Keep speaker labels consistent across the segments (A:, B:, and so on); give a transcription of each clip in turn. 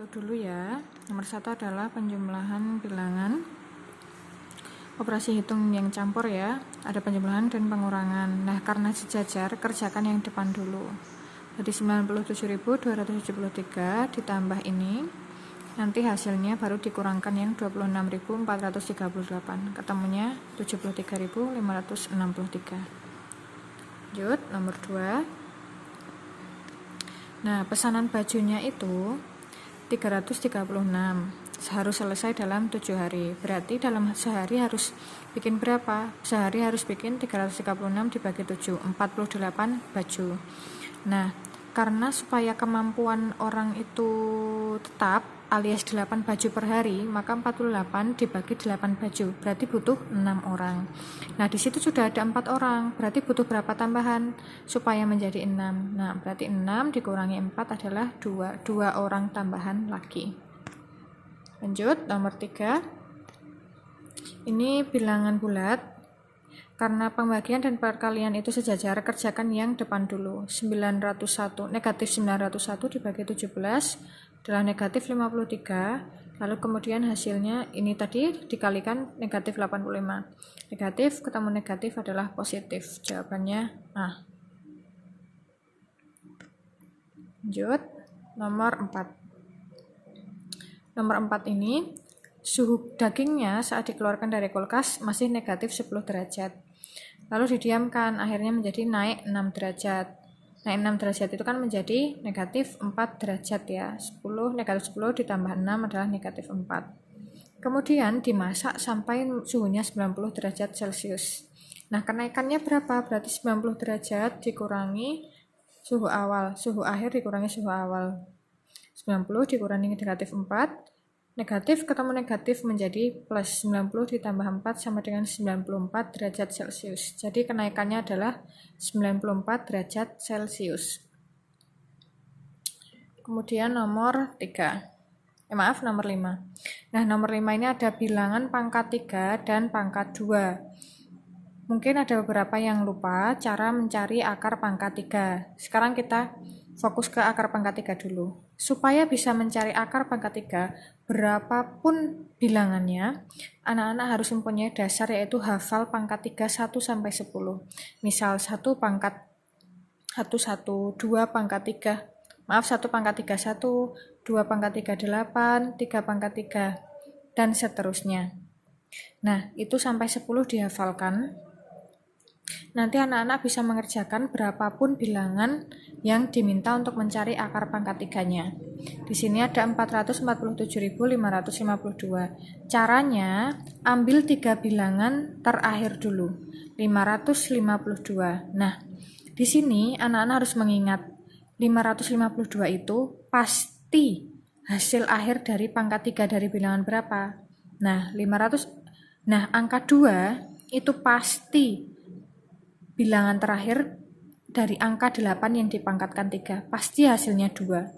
A: Dulu ya. Nomor 1 adalah penjumlahan bilangan. Operasi hitung yang campur ya. Ada penjumlahan dan pengurangan. Nah, karena sejajar, kerjakan yang depan dulu. Jadi 97.273 ditambah ini. Nanti hasilnya baru dikurangkan yang 26.438. Ketemunya 73.563. Lanjut, nomor 2. Nah, pesanan bajunya itu 336. Harus selesai dalam 7 hari. Berarti dalam sehari harus bikin berapa? Sehari harus bikin 336 dibagi 7, 48 baju. Nah, karena supaya kemampuan orang itu tetap alias 8 baju per hari, maka 48 dibagi 8 baju. Berarti butuh 6 orang. Nah, di situ sudah ada 4 orang. Berarti butuh berapa tambahan supaya menjadi 6? Nah, berarti 6 dikurangi 4 adalah 2 orang tambahan lagi. Lanjut, nomor 3. Ini bilangan bulat. Karena pembagian dan perkalian itu sejajar, kerjakan yang depan dulu. 901, negatif 901 dibagi 17 adalah negatif 53. Lalu kemudian hasilnya ini tadi dikalikan negatif 85. Negatif ketemu negatif adalah positif. Jawabannya A. Lanjut, nomor 4. Nomor 4 ini, suhu dagingnya saat dikeluarkan dari kulkas masih negatif 10 derajat. Lalu didiamkan, akhirnya menjadi naik 6 derajat. Naik 6 derajat itu kan menjadi negatif 4 derajat ya. 10, negatif 10 ditambah 6 adalah negatif 4. Kemudian dimasak sampai suhunya 90 derajat Celcius. Nah, kenaikannya berapa? Berarti 90 derajat dikurangi suhu awal. Suhu akhir dikurangi suhu awal. 90 dikurangi negatif 4. Negatif ketemu negatif menjadi plus 90 ditambah 4 sama dengan 94 derajat Celcius. Jadi kenaikannya adalah 94 derajat Celcius. Kemudian nomor 3. Nomor 5. Nah, nomor 5 ini ada bilangan pangkat 3 dan pangkat 2. Mungkin ada beberapa yang lupa cara mencari akar pangkat 3. Sekarang kita fokus ke akar pangkat 3 dulu. Supaya bisa mencari akar pangkat 3, berapapun bilangannya, anak-anak harus mempunyai dasar yaitu hafal pangkat 3 1 sampai 10. Misal 1 pangkat 1, 2 pangkat 3. 1 pangkat 3 1, 2 pangkat 3 8, 3 pangkat 3 dan seterusnya. Nah, itu sampai 10 dihafalkan. Nanti anak-anak bisa mengerjakan berapapun bilangan yang diminta untuk mencari akar pangkat 3-nya. Di sini ada 447.552. Caranya, ambil 3 bilangan terakhir dulu. 552. Nah, di sini anak-anak harus mengingat 552 itu pasti hasil akhir dari pangkat 3 dari bilangan berapa? Nah, angka 2 itu pasti bilangan terakhir dari angka 8 yang dipangkatkan 3. Pasti hasilnya 2.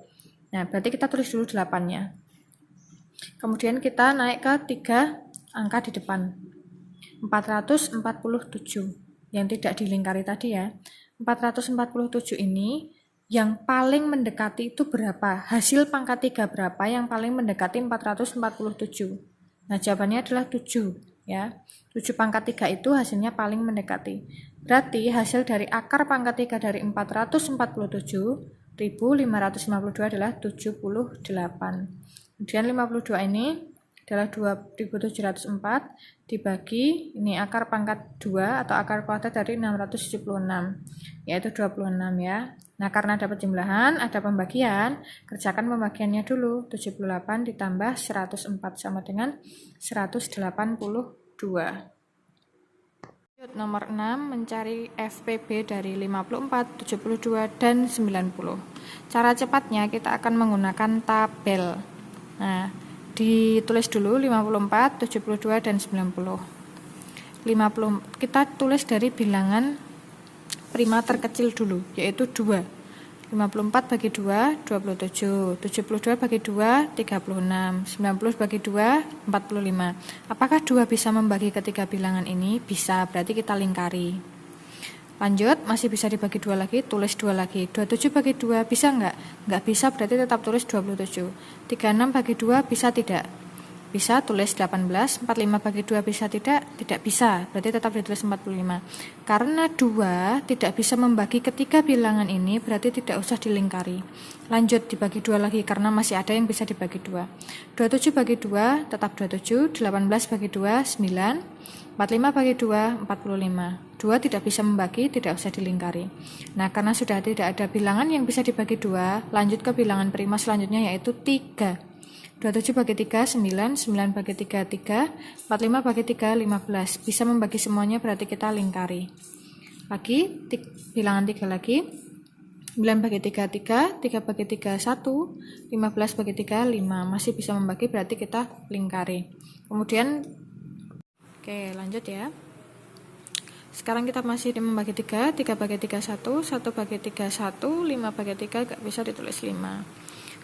A: Nah, berarti kita tulis dulu 8-nya. Kemudian kita naik ke 3 angka di depan. 447 yang tidak dilingkari tadi ya. 447 ini yang paling mendekati itu berapa? Hasil pangkat 3 berapa yang paling mendekati 447? Nah, jawabannya adalah 7 ya. 7 pangkat 3 itu hasilnya paling mendekati. Berarti hasil dari akar pangkat 3 dari 447.552 adalah 78. Kemudian 52 ini adalah 2.704 dibagi, ini akar pangkat 2 atau akar kuadrat dari 676, yaitu 26 ya. Nah, karena ada penjumlahan, ada pembagian, kerjakan pembagiannya dulu. 78 ditambah 104 sama dengan 182. Nomor 6, mencari FPB dari 54, 72, dan 90. Cara cepatnya kita akan menggunakan tabel. Nah, ditulis dulu 54, 72, dan 90. Kita tulis dari bilangan prima terkecil dulu, yaitu 2. 54 bagi 2, 27. 72 bagi 2, 36. 90 bagi 2, 45. Apakah 2 bisa membagi ketiga bilangan ini? Bisa, berarti kita lingkari. Lanjut, masih bisa dibagi 2 lagi, tulis 2 lagi. 27 bagi 2 bisa nggak? Nggak bisa, berarti tetap tulis 27. 36 bagi 2 bisa tidak? Bisa, tulis 18. 45 bagi 2 bisa tidak? Tidak bisa, berarti tetap ditulis 45. Karena 2 tidak bisa membagi ketiga bilangan ini, berarti tidak usah dilingkari. Lanjut, dibagi 2 lagi, karena masih ada yang bisa dibagi 2. 27 bagi 2, tetap 27. 18 bagi 2, 9. 45 bagi 2, 45. 2 tidak bisa membagi, tidak usah dilingkari. Nah, karena sudah tidak ada bilangan yang bisa dibagi 2, lanjut ke bilangan prima selanjutnya yaitu 3. 27 bagi 3, 9. 9 bagi 3, 3. 45 bagi 3, 15. Bisa membagi semuanya, berarti kita lingkari. Lagi, bilangan 3 lagi. 9 bagi 3, 3. 3 bagi 3, 1. 15 bagi 3, 5. Masih bisa membagi, berarti kita lingkari. Kemudian, oke, lanjut ya. Sekarang kita masih membagi 3. 3 bagi 3, 1. 1 bagi 3, 1. 5 bagi 3, gak bisa ditulis 5.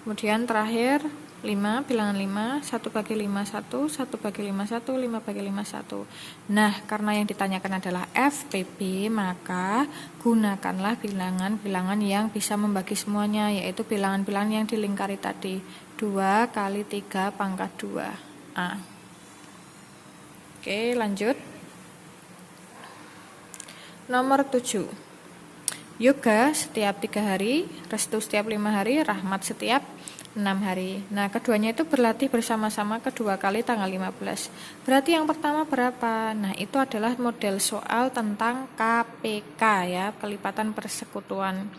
A: Kemudian terakhir 5, bilangan 5, 1 bagi 5, 1, 1 bagi 5, 1, 5 bagi 5, 1. Nah, karena yang ditanyakan adalah FPB, maka gunakanlah bilangan-bilangan yang bisa membagi semuanya, yaitu bilangan-bilangan yang dilingkari tadi. 2 kali 3 pangkat 2A. Oke, lanjut. Nomor 7. Yoga setiap 3 hari, Restu setiap 5 hari, Rahmat setiap 6 hari. Nah, keduanya itu berlatih bersama-sama kedua kali tanggal 15. Berarti yang pertama berapa? Nah, itu adalah model soal tentang KPK ya, kelipatan persekutuan.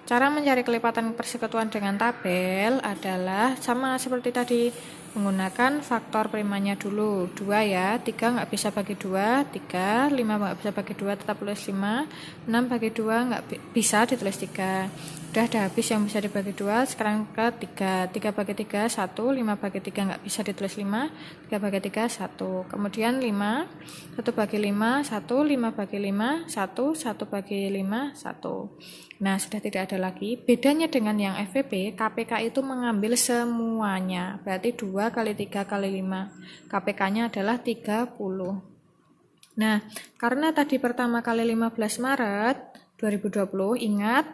A: Cara mencari kelipatan persekutuan dengan tabel adalah sama seperti tadi, menggunakan faktor primanya dulu. 2 ya, 3 nggak bisa bagi 2, 3, 5 nggak bisa bagi 2, tetap tulis 5, 6 bagi 2 nggak bisa ditulis 3. Udah ada habis yang bisa dibagi 2, sekarang ke 3. 3 bagi 3, 1, 5 bagi 3 nggak bisa ditulis 5, 3 bagi 3, 1. Kemudian 5, 1 bagi 5, 1, 5 bagi 5, 1, 1 bagi 5, 1. Nah, sudah tidak ada lagi. Bedanya dengan yang FPB, KPK itu mengambil semuanya. Berarti 2 kali 3 kali 5. KPK-nya adalah 30. Nah, karena tadi pertama kali 15 Maret 2020, ingat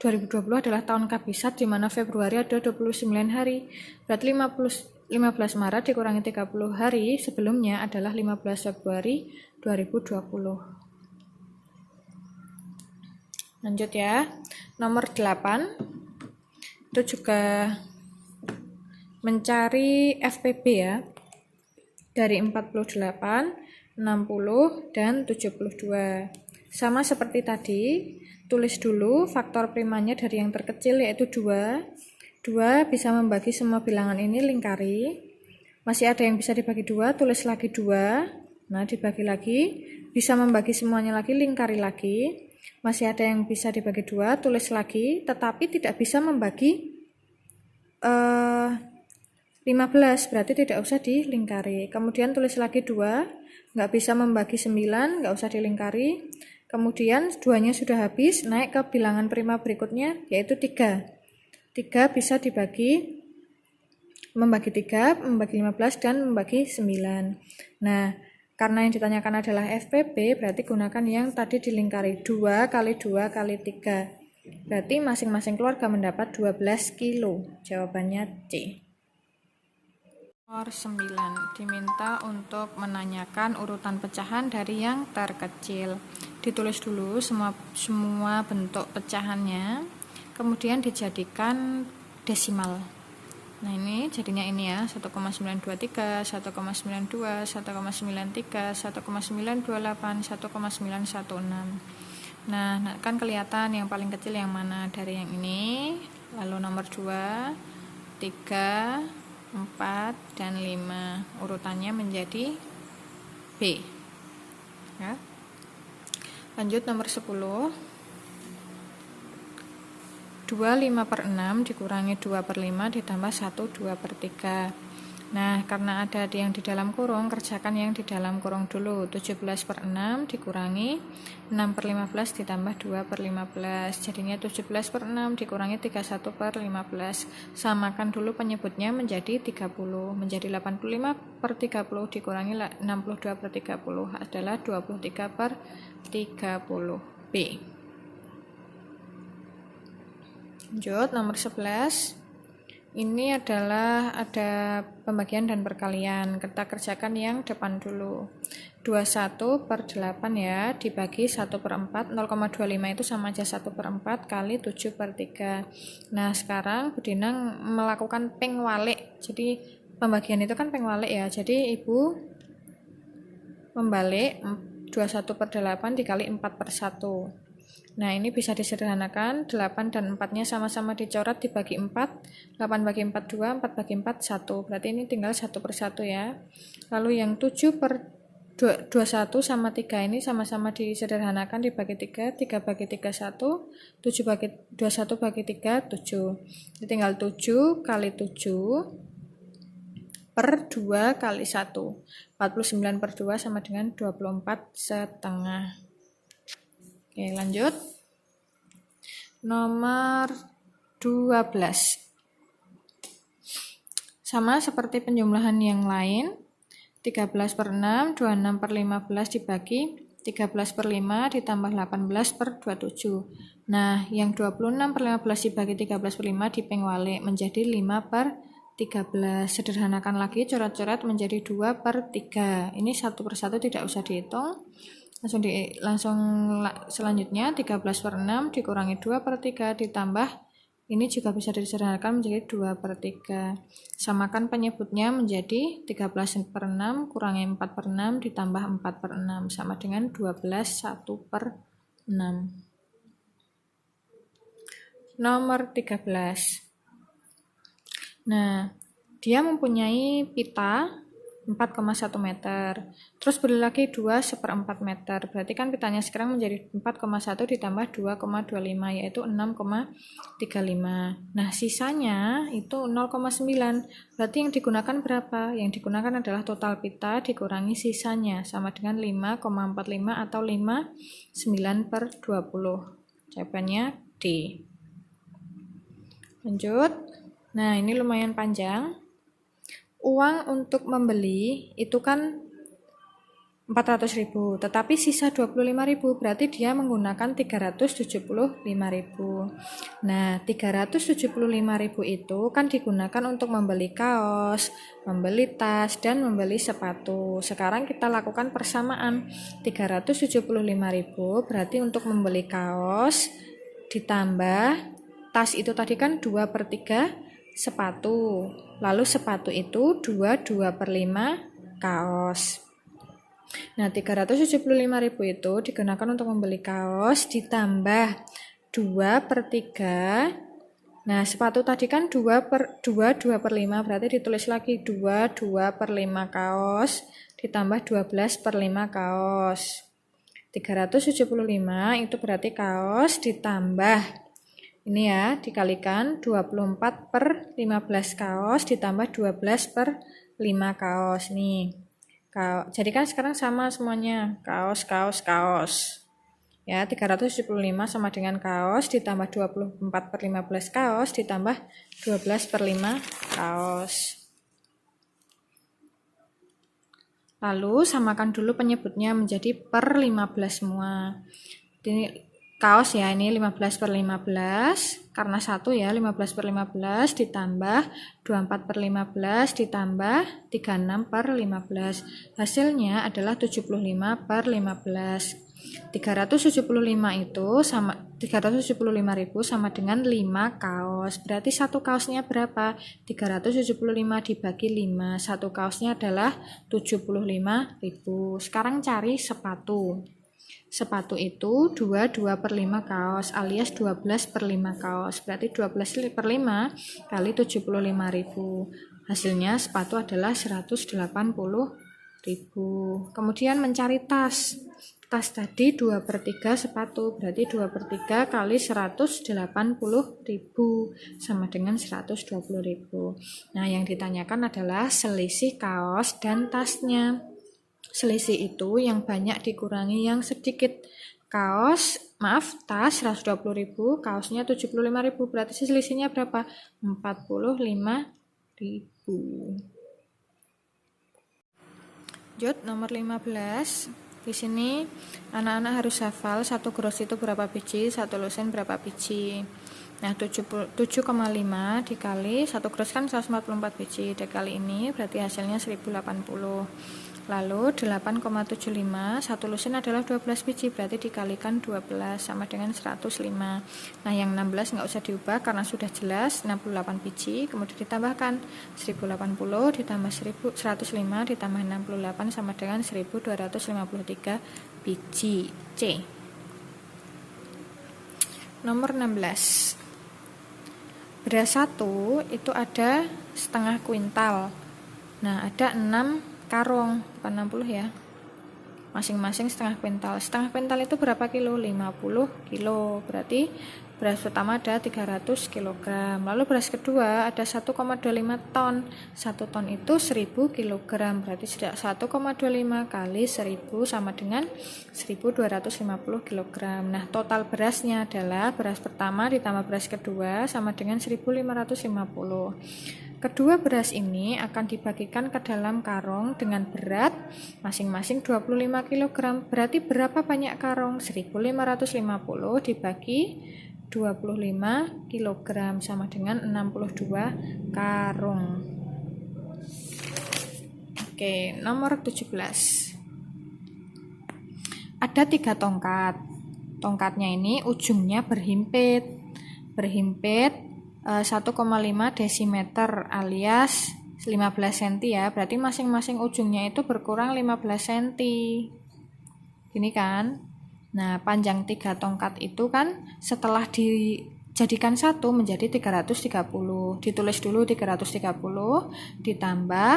A: 2020 adalah tahun kabisat di mana Februari ada 29 hari. Berarti 15 Maret dikurangi 30 hari sebelumnya adalah 15 Februari 2020. Lanjut ya. Nomor 8. Itu juga mencari FPB ya. Dari 48, 60, dan 72. Sama seperti tadi, tulis dulu faktor primanya dari yang terkecil yaitu 2. 2 bisa membagi semua bilangan ini, lingkari. Masih ada yang bisa dibagi 2, tulis lagi 2. Nah, dibagi lagi. Bisa membagi semuanya lagi, lingkari lagi. Masih ada yang bisa dibagi 2, tulis lagi. Tetapi tidak bisa membagi 15, berarti tidak usah dilingkari. Kemudian tulis lagi 2, nggak bisa membagi 9, nggak usah dilingkari. Kemudian 2-nya sudah habis, naik ke bilangan prima berikutnya, yaitu 3. 3 bisa dibagi, membagi 3, membagi 15, dan membagi 9. Nah, karena yang ditanyakan adalah FPB, berarti gunakan yang tadi dilingkari, 2 kali 2 kali 3. Berarti masing-masing keluarga mendapat 12 kilo. Jawabannya C. Nomor 9, diminta untuk menanyakan urutan pecahan dari yang terkecil. Ditulis dulu semua bentuk pecahannya, kemudian dijadikan desimal. Nah, ini jadinya ini ya, 1,923, 1,92, 1,93, 1,928, 1,916. Nah, kan kelihatan yang paling kecil yang mana dari yang ini. Lalu nomor 2, 3, 4, dan 5. Urutannya menjadi B. Ya. Lanjut nomor 10. 2 5/6 dikurangi 2/5 ditambah 1 2/3. Nah, karena ada yang di dalam kurung, kerjakan yang di dalam kurung dulu. 17/6 dikurangi 6/15 ditambah 2/15. Jadinya 17/6 dikurangi 31/15. Samakan dulu penyebutnya menjadi 30. Menjadi 85/30 dikurangi 62/30 adalah 23/30. B. B. Lanjut, nomor 11. Ini adalah ada pembagian dan perkalian. Kita kerjakan yang depan dulu. 21/8 ya, dibagi 1/4. 0,25 itu sama aja 1/4 kali 7/3. Nah, sekarang Budina melakukan pengwalik. Jadi, pembagian itu kan pengwalik ya. Jadi, Ibu membalik 21/8 dikali 4/1. Nah, ini bisa disederhanakan, 8 dan 4-nya sama-sama dicoret dibagi 4, 8 bagi 4 2, 4 bagi 4 1, berarti ini tinggal 1/1 ya. Lalu yang 7/21 sama 3 ini sama-sama disederhanakan dibagi 3, 3 bagi 3 1, 7 bagi 21 bagi 3 7. Ini tinggal 7 kali 7 per 2 kali 1. 49/2 sama dengan 24,5. Oke, lanjut. Nomor 12. Sama seperti penjumlahan yang lain. 13/6, 26/15 dibagi 13/5 ditambah 18/27. Nah, yang 26/15 dibagi 13/5 dipengwalik menjadi 5/13. Sederhanakan lagi, coret-coret menjadi 2/3. Ini 1/1 tidak usah dihitung. Langsung selanjutnya 13/6 dikurangi 2/3 ditambah ini juga bisa disederhanakan menjadi 2/3. Samakan penyebutnya menjadi 13/6 kurangi 4/6 ditambah 4/6 sama dengan 12 1/6. Nomor 13. Nah, dia mempunyai pita 4,1 meter. Terus beli lagi 2/4 meter. Berarti kan pitanya sekarang menjadi 4,1 ditambah 2,25 yaitu 6,35. Nah, sisanya itu 0,9. Berarti yang digunakan berapa? Yang digunakan adalah total pita dikurangi sisanya sama dengan 5,45 atau 59/20. Jawabannya D. Lanjut. Nah, ini lumayan panjang. Uang untuk membeli itu kan 400.000, tetapi sisa 25.000, berarti dia menggunakan 375.000. Nah, 375.000 itu kan digunakan untuk membeli kaos, membeli tas, dan membeli sepatu. Sekarang kita lakukan persamaan. 375.000 berarti untuk membeli kaos ditambah tas itu tadi kan 2/3 sepatu, lalu sepatu itu 2/5 kaos. Nah, 375.000 itu digunakan untuk membeli kaos ditambah 2/3. Nah, sepatu tadi kan 2/5 berarti ditulis lagi 2/5 kaos ditambah 12/5 kaos. 375 itu berarti kaos ditambah ini ya, dikalikan 24/15 kaos ditambah 12/5 kaos nih. Jadi kan sekarang sama semuanya, kaos. Ya, 375 sama dengan kaos ditambah 24/15 kaos ditambah 12/5 kaos. Lalu samakan dulu penyebutnya menjadi per 15 semua. Ini kaos ya, ini 15/15 karena 1 ya, 15/15 ditambah 24/15 ditambah 36/15. Hasilnya adalah 75/15. 375.000 sama dengan 5 kaos. Berarti satu kaosnya berapa? 375 dibagi 5. Satu kaosnya adalah 75.000. Sekarang cari sepatu. Sepatu itu 2/5 kaos alias 12/5 kaos. Berarti 12/5 kali 75.000. Hasilnya sepatu adalah 180.000. Kemudian mencari tas. Tas tadi 2/3 sepatu. Berarti 2/3 kali 180.000 sama dengan 120.000. Nah, yang ditanyakan adalah selisih kaos dan tasnya. Selisih itu yang banyak dikurangi yang sedikit. Tas 120.000, kaosnya 75.000, berarti selisihnya berapa? 45.000. Lanjut nomor 15. Di sini anak-anak harus hafal 1 gross itu berapa biji, 1 lusin berapa biji. Nah, 7,5 dikali 1 gross kan 144 biji, dikali ini berarti hasilnya 1080. Lalu 8,75, 1 lusin adalah 12 biji, berarti dikalikan 12 sama dengan 105. Nah, yang 16 nggak usah diubah karena sudah jelas 68 biji, kemudian ditambahkan 1080 ditambah 105 ditambah 68 sama dengan 1253 biji. C. Nomor 16. Beras 1 itu ada setengah kuintal. Nah, ada 6 karung, bukan 60 ya, masing-masing setengah kuintal. Setengah kuintal itu berapa kilo? 50 kilo, berarti beras pertama ada 300 kg. Lalu beras kedua ada 1,25 ton. 1 ton itu 1000 kg, berarti 1,25 kali 1000 sama dengan 1250 kg. Nah, total berasnya adalah beras pertama ditambah beras kedua sama dengan 1550. Kedua beras ini akan dibagikan ke dalam karung dengan berat masing-masing 25 kg. Berarti berapa banyak karung? 1550 dibagi 25 kg sama dengan 62 karung. Oke, nomor 17. Ada 3 tongkat. Tongkatnya ini ujungnya berhimpit. 1,5 desimeter alias 15 cm ya, berarti masing-masing ujungnya itu berkurang 15 cm. Gini kan? Nah, panjang 3 tongkat itu kan setelah dijadikan satu menjadi 330. Ditulis dulu 330 ditambah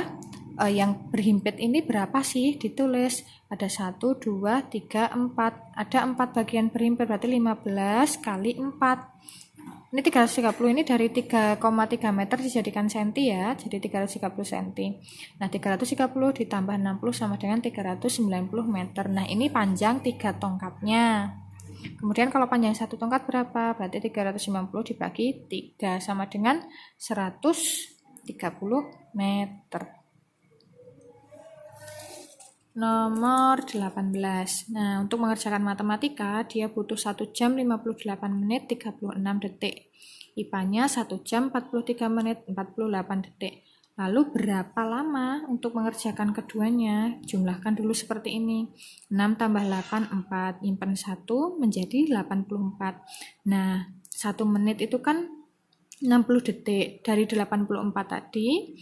A: yang berhimpit ini berapa sih? Ditulis ada 1, 2, 3, 4. Ada 4 bagian berhimpit, berarti 15 kali 4. Ini 330 ini dari 3,3 meter dijadikan senti ya, jadi 330 cm. Nah, 330 ditambah 60 sama dengan 390 meter. Nah, ini panjang 3 tongkatnya. Kemudian kalau panjang 1 tongkat berapa? Berarti 390 dibagi 3 sama dengan 130 meter. Nomor 18. Nah, untuk mengerjakan matematika, dia butuh 1 jam 58 menit 36 detik. IPA-nya 1 jam 43 menit 48 detik. Lalu berapa lama untuk mengerjakan keduanya? Jumlahkan dulu seperti ini. 6 tambah 8, 4. Nyimpen 1 menjadi 84. Nah, 1 menit itu kan 60 detik. Dari 84 tadi,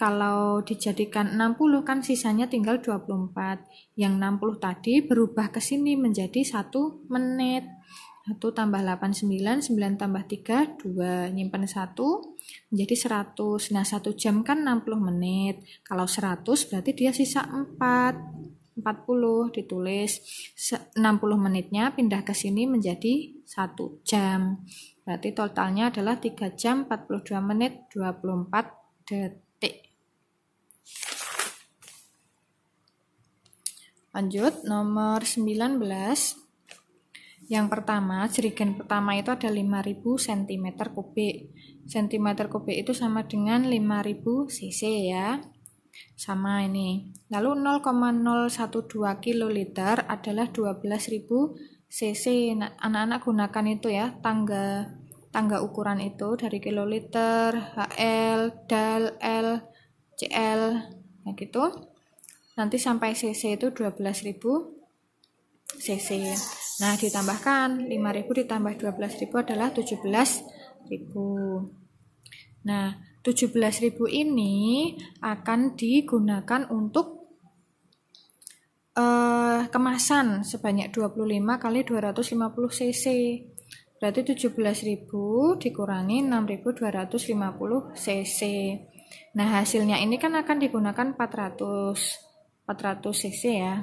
A: kalau dijadikan 60 kan sisanya tinggal 24. Yang 60 tadi berubah ke sini menjadi 1 menit. 1 tambah 8, 9. 9 tambah 3, 2. Nyimpen 1 menjadi 100. Nah, 1 jam kan 60 menit. Kalau 100 berarti dia sisa 4. 40 ditulis. 60 menitnya pindah ke sini menjadi 1 jam. Berarti totalnya adalah 3 jam 42 menit 24 detik. Lanjut, nomor 19. Yang pertama, jerigen pertama itu ada 5000 cm3. Cm kubik itu sama dengan 5000 cc ya. Sama ini. Lalu 0,012 kiloliter adalah 12000 cc. Nah, anak-anak gunakan itu ya, tangga ukuran itu dari kiloliter, HL, DAL, L, CL, ya gitu. Nanti sampai cc itu 12.000 cc. Nah, ditambahkan 5.000 ditambah 12.000 adalah 17.000. Nah, 17.000 ini akan digunakan untuk kemasan sebanyak 25 kali 250 cc. Berarti 17.000 dikurangi 6.250 cc. Nah, hasilnya ini kan akan digunakan 400 cc ya.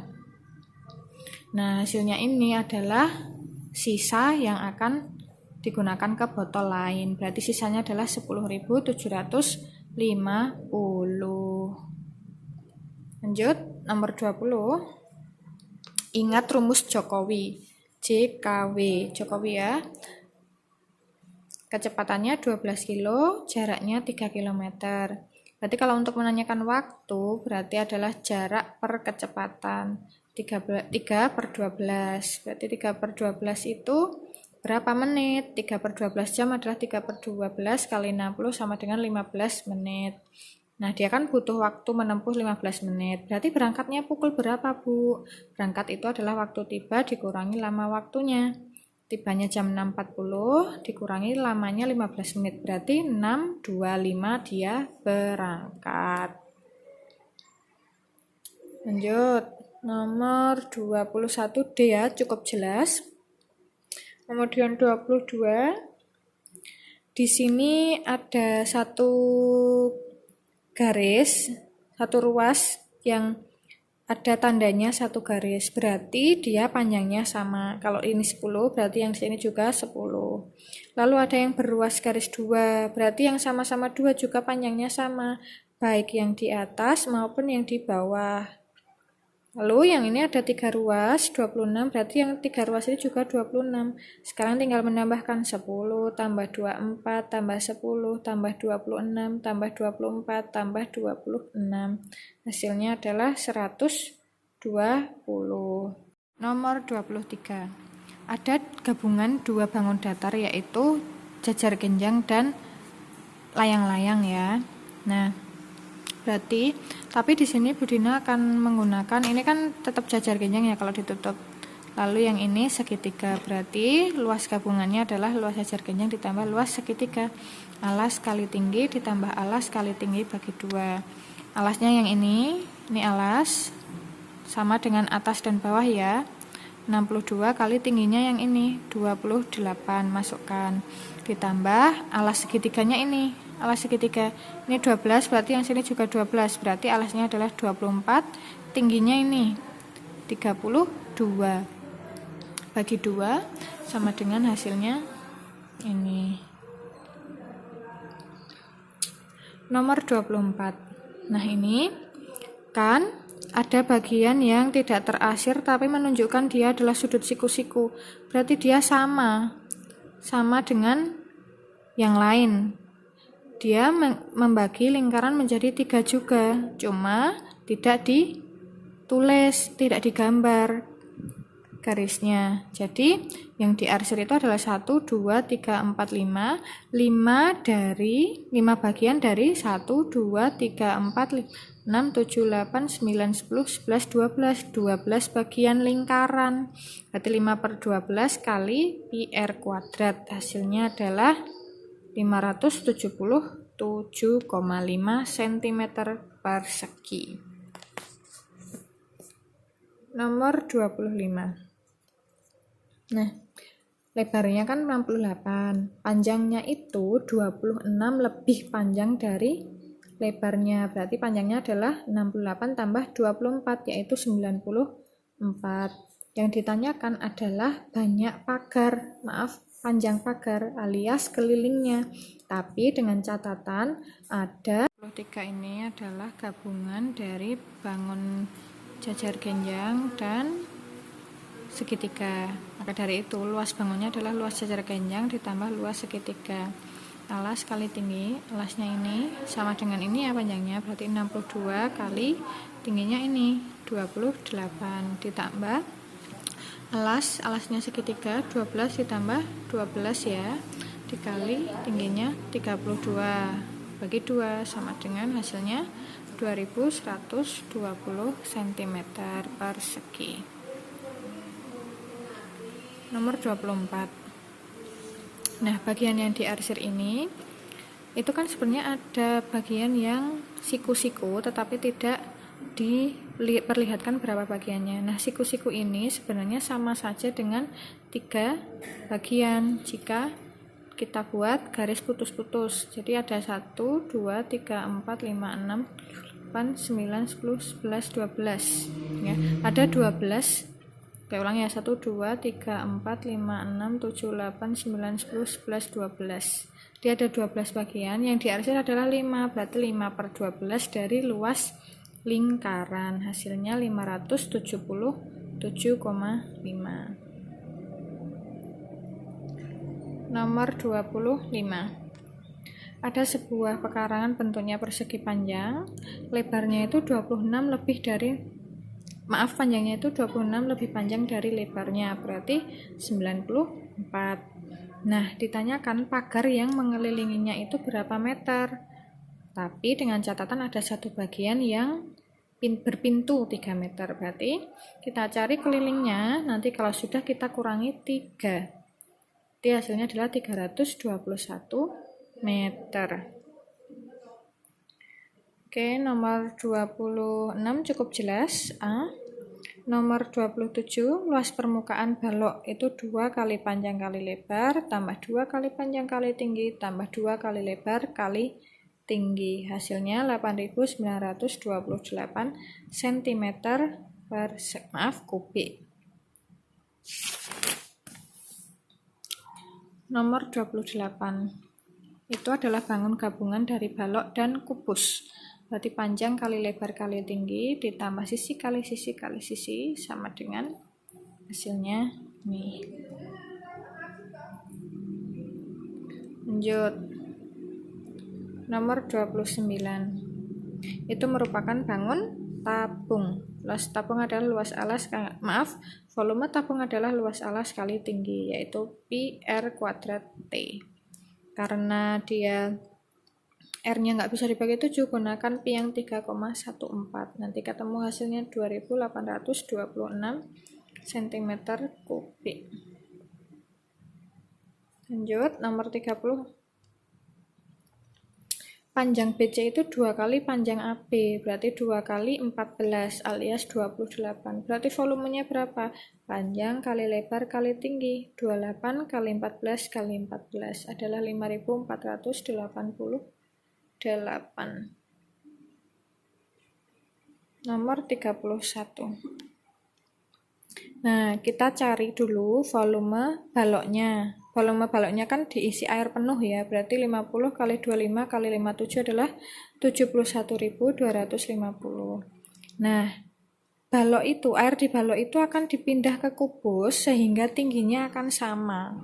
A: Nah, hasilnya ini adalah sisa yang akan digunakan ke botol lain. Berarti sisanya adalah 10.750. Lanjut, nomor 20. Ingat rumus Jokowi. JKW. Jokowi ya. Kecepatannya 12 kilo, jaraknya 3 km. Berarti kalau untuk menanyakan waktu, berarti adalah jarak per kecepatan. 3/12. Berarti 3/12 itu berapa menit? 3/12 jam adalah 3/12 kali 60 sama dengan 15 menit. Nah, dia kan butuh waktu menempuh 15 menit. Berarti berangkatnya pukul berapa, Bu? Berangkat itu adalah waktu tiba dikurangi lama waktunya. Tibanya jam 6.40 dikurangi lamanya 15 menit. Berarti 6.25 dia berangkat. Lanjut. Nomor 21D ya, cukup jelas. Kemudian 22. Di sini ada satu garis, satu ruas yang ada tandanya satu garis, berarti dia panjangnya sama. Kalau ini 10, berarti yang di sini juga 10. Lalu ada yang berruas garis 2, berarti yang sama-sama 2 juga panjangnya sama, baik yang di atas maupun yang di bawah. Lalu yang ini ada 3 ruas, 26, berarti yang 3 ruas ini juga 26. Sekarang tinggal menambahkan 10, tambah 24, tambah 10, tambah 26, tambah 24, tambah 26. Hasilnya adalah 120. Nomor 23. Ada gabungan dua bangun datar, yaitu jajar genjang dan layang-layang ya. Nah, berarti tapi di sini Budina akan menggunakan, ini kan tetap jajar genjang ya kalau ditutup. Lalu yang ini segitiga, berarti luas gabungannya adalah luas jajar genjang ditambah luas segitiga. Alas kali tinggi ditambah alas kali tinggi bagi 2. Alasnya yang ini alas sama dengan atas dan bawah ya. 62 kali tingginya yang ini 28, masukkan. Ditambah alas segitiganya ini, alas segitiga ini 12, berarti yang sini juga 12, berarti alasnya adalah 24, tingginya ini 32 bagi 2 sama dengan hasilnya ini. Nomor 24. Nah, ini kan ada bagian yang tidak terasir tapi menunjukkan dia adalah sudut siku-siku, berarti dia sama dengan yang lain. Dia membagi lingkaran menjadi 3 juga, cuma tidak ditulis, tidak digambar garisnya. Jadi yang diarsir itu adalah 1, 2, 3, 4, 5 5 bagian dari 1, 2, 3, 4, 6, 7, 8, 9, 10, 11, 12 bagian lingkaran. Berarti 5/12 kali pi r kuadrat, hasilnya adalah 577,5 cm persegi. Nomor 25. Nah, lebarnya kan 68, panjangnya itu 26 lebih panjang dari lebarnya, berarti panjangnya adalah 68 tambah 24, yaitu 94. Yang ditanyakan adalah panjang pagar alias kelilingnya, tapi dengan catatan ada 23 ini adalah gabungan dari bangun jajar genjang dan segitiga. Maka dari itu luas bangunnya adalah luas jajar genjang ditambah luas segitiga. Alas kali tinggi, alasnya ini sama dengan ini ya panjangnya, berarti 62 kali tingginya ini 28 ditambah alasnya segitiga 12 ditambah 12 ya, dikali tingginya 32 bagi 2 sama dengan hasilnya 2120 cm persegi. Nomor 24. Nah, bagian yang diarsir ini itu kan sebenarnya ada bagian yang siku-siku tetapi tidak diperlihatkan berapa bagiannya. Nah, siku-siku ini sebenarnya sama saja dengan 3 bagian jika kita buat garis putus-putus. Jadi ada 1, 2, 3, 4, 5, 6, 8, 9, 10, 11, 12 ya. Ada 12. Oke, ulang ya. 1, 2, 3, 4, 5, 6, 7, 8, 9, 10, 11, 12. Dia ada 12 bagian, yang diarsir adalah 5, berarti 5/12 dari luas lingkaran. Hasilnya 577,5. Nomor 25. Ada sebuah pekarangan bentuknya persegi panjang, lebarnya itu 26 lebih dari panjangnya itu 26 lebih panjang dari lebarnya, berarti 94. Nah, ditanyakan pagar yang mengelilinginya itu berapa meter. Tapi dengan catatan ada satu bagian yang berpintu 3 meter. Berarti kita cari kelilingnya, nanti kalau sudah kita kurangi 3. Jadi hasilnya adalah 321 meter. Oke, nomor 26 cukup jelas. A. Nomor 27, luas permukaan balok itu 2 kali panjang kali lebar, tambah 2 kali panjang kali tinggi, tambah 2 kali lebar kali tinggi. Hasilnya 8.928 cm kubik. Nomor 28. Itu adalah bangun gabungan dari balok dan kubus. Berarti panjang kali lebar kali tinggi ditambah sisi kali sisi kali sisi sama dengan hasilnya nih. Lanjut. Nomor 29. Itu merupakan bangun tabung. Luas tabung adalah luas alas, volume tabung adalah luas alas kali tinggi, yaitu pi R kuadrat T. Karena dia R-nya nggak bisa dibagi 7, gunakan pi yang 3,14. Nanti ketemu hasilnya 2826 cm kubik. Lanjut, nomor 30. Panjang BC itu 2 kali panjang AB, berarti 2 kali 14 alias 28. Berarti volumenya berapa? Panjang kali lebar kali tinggi, 28 kali 14 kali 14 adalah 5488. Nomor 31. Nah, kita cari dulu volume baloknya. Volume baloknya kan diisi air penuh ya, berarti 50 kali 25 kali 57 adalah 71.250. Nah, balok itu, air di balok itu akan dipindah ke kubus sehingga tingginya akan sama.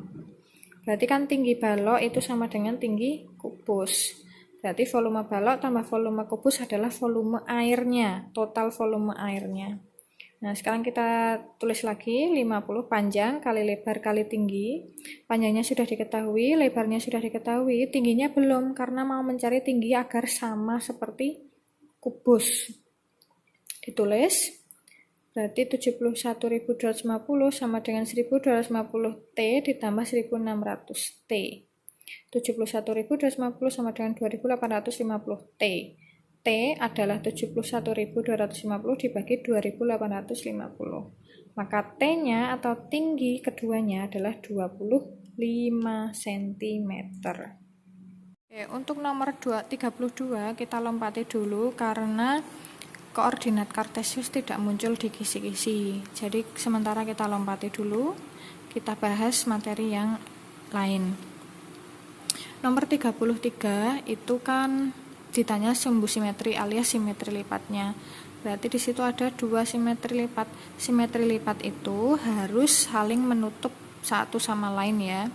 A: Berarti kan tinggi balok itu sama dengan tinggi kubus. Berarti volume balok tambah volume kubus adalah volume airnya, total volume airnya. Nah, sekarang kita tulis lagi 50 panjang kali lebar kali tinggi. Panjangnya sudah diketahui, lebarnya sudah diketahui, tingginya belum karena mau mencari tinggi agar sama seperti kubus. Ditulis, berarti 71.250 sama dengan 1.250 T ditambah 1.600 T. 71.250 sama dengan 2.850 T. T adalah 71.250 dibagi 2.850. Maka T-nya atau tinggi keduanya adalah 25 cm. Oke, untuk nomor 32 kita lompati dulu karena koordinat kartesius tidak muncul di kisi-kisi. Jadi sementara kita lompati dulu, kita bahas materi yang lain. Nomor 33 itu kan ditanya sumbu simetri alias simetri lipatnya. Berarti di situ ada 2 simetri lipat. Simetri lipat itu harus saling menutup satu sama lain ya.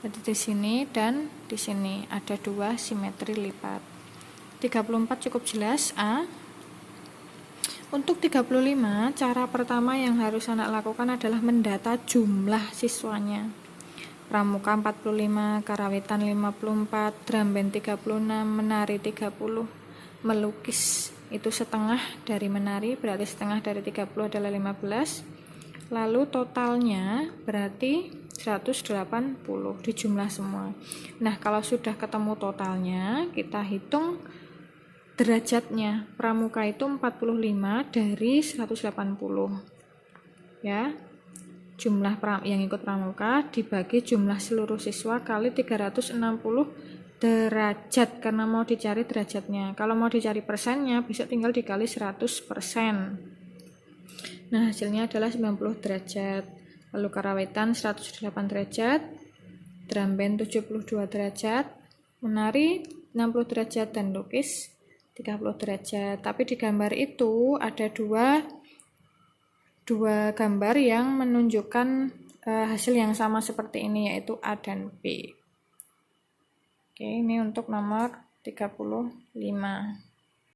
A: Jadi di sini dan di sini ada 2 simetri lipat. 34 cukup jelas A. Untuk 35, cara pertama yang harus anak lakukan adalah mendata jumlah siswanya. Pramuka 45, karawitan 54, drum band 36, menari 30, melukis itu setengah dari menari, berarti setengah dari 30 adalah 15. Lalu totalnya berarti 180, dijumlah semua. Nah, kalau sudah ketemu totalnya, kita hitung derajatnya. Pramuka itu 45 dari 180. Ya. Jumlah yang ikut pramuka dibagi jumlah seluruh siswa kali 360 derajat karena mau dicari derajatnya. Kalau mau dicari persennya bisa tinggal dikali 100%. Nah, hasilnya adalah 90 derajat. Lalu karawitan 108 derajat, drum band 72 derajat, menari 60 derajat dan lukis 30 derajat. Tapi di gambar itu ada dua gambar yang menunjukkan hasil yang sama seperti ini, yaitu A dan B. Oke, ini untuk nomor 35.